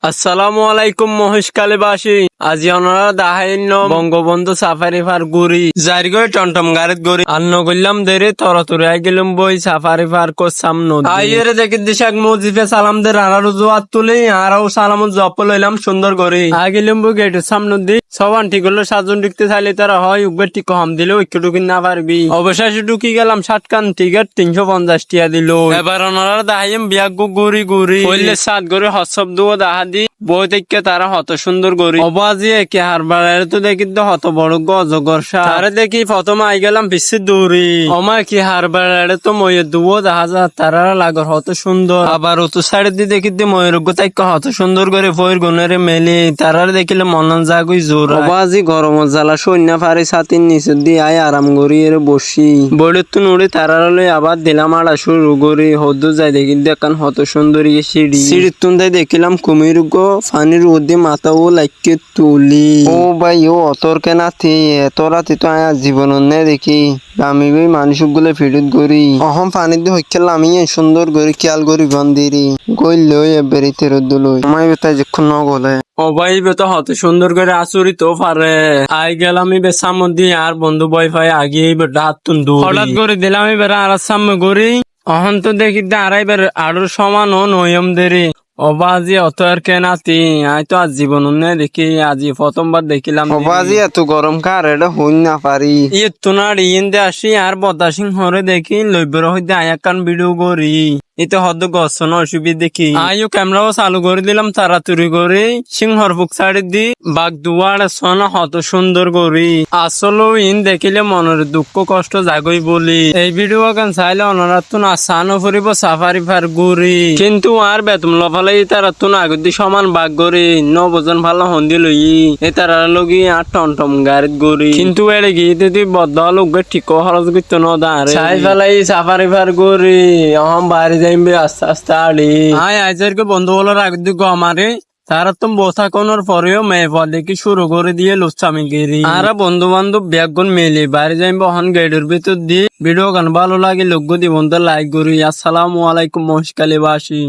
আসসালামু আলাইকুম মহেশখালীবাসী। আজি ওনারা দাহাইন্য বঙ্গবন্ধু সাফারি ফার গুরি জারিগই টমটম গাড়িত গড়ি আন্ন করলাম দেরে তরতরে আই গেলাম বই সাফারি ফার কোসাম নদী আইয়েরে দেখি দিশাক মুজিফে সালাম দে রানারু জোয়াত তুলি আরাও সালাম জপ লইলাম সুন্দর করে আই গেলাম বই গেটের সামনে দি সবান ঠিক হলো সাজন ঢুকতে চাইলে তারা হয় উগবে ঠিক কম দিলে ঐক্য ঢুকি না পারবি অবশেষে ঢুকি গেলাম ষাটকান টিকিট 350 টিয়া দিল। এবার ওনারা দাহাইম বিয়াগ গুরি গুরি হইলে সাত গড়ে হসব দুও দাহা দি বই দেখে তারা হত সুন্দর গরি অবাজি একে হার বাড়ারে তো দেখি তো হত বড় গজগর সারে দেখি প্রথম আই গেলাম বেশি দূরি অমা কি হার বাড়ারে তো ময়ের দুও দেখা যা তারা লাগর হত সুন্দর আবার অত সাইড দিয়ে দেখি দি ময়ের তাই হত সুন্দর করে ফয়ের গুণের মেলি তারা দেখিলে মনন জাগুই জোর অবাজি গরম জ্বালা সৈন্য ফারি ছাতির নিচে দিয়ে আই আরাম করি এর বসি বইলের তো নুড়ি তারা লই আবার দিলাম আড়া শুরু করি হদ্দু যাই দেখি দেখান হত সুন্দরী সিঁড়ি সিঁড়ির তুন্দাই দেখিলাম কুমির গো ফানির উদ্দি মাথা ও লাইকে তুলি ও ভাই ও অতর কেনা থি এত রাতে তো আয়া জীবন নে দেখি আমি ভাই মানুষ গুলো ফিরত করি অহম পানি দিয়ে হইকেল আমি সুন্দর করে খেয়াল করি বন্দিরি গইল এবারে তেরো দুলই আমার বেতায় যখন ন গলে ও ভাই বেতো হত সুন্দর করে আসুরি তো পারে আই গেলাম বে সামদি আর বন্ধু বই ফাই আগে বেটা হাত তুন্দু হঠাৎ করে দিলাম এবার আর সামনে করি অহন তো দেখি আড়াইবার আড়ুর সমান ও নয়ম দেরি অবাজি অত আর কেনাতি আই তো আজ জীবন দেখি আজি প্রথমবার দেখিলাম অবাজি এত গরম কার এটা হইন না পারি ইয়ে তোনার ইন্দে আসি আর বদাসিং হরে দেখি লইবের হইতে আয়াকান ভিডিও করি এতে হদ গছন অসুবিধা দেখি আইও ক্যামেরাও চালু করে দিলাম তাড়াতাড়ি করে সিংহর বুক সাইড দি বাঘ দুয়ার সোনা হত সুন্দর করি আসলে ইন দেখিলে মনের দুঃখ কষ্ট জাগই বলি এই ভিডিও গান চাইলে অনারাতুন আসানো ফুরিব সাফারি ফার গুরি কিন্তু আর বেতম লফালে তারাতুন আগদি সমান বাঘ গরি নবজন ভালো হন্দি লই এ তারা লগি আর টমটম গাড়িত গরি কিন্তু এড়ে গিয়ে যদি বদ্ধ লোক ঠিক খরচ করতে ন দাঁড়ে চাই ফেলাই সাফারি ফার গরি অহম বাড়ি যাইবে আস্তে আস্তে আড়ি আয় আইজারকে বন্ধু বলার আগদি গো আমারে তারা তো বসা কোনোর পরেও মেয়ে পদে কি শুরু করে দিয়ে লুচ্ছামি গেরি আর বন্ধু বান্ধব ব্যাগুন মেলে বাইরে যাইব হন গেটের ভিতর দিয়ে ভিডিও গান ভালো লাগে লোক দিব লাইক করি। আসসালামু আলাইকুম মহেশখালীবাসী।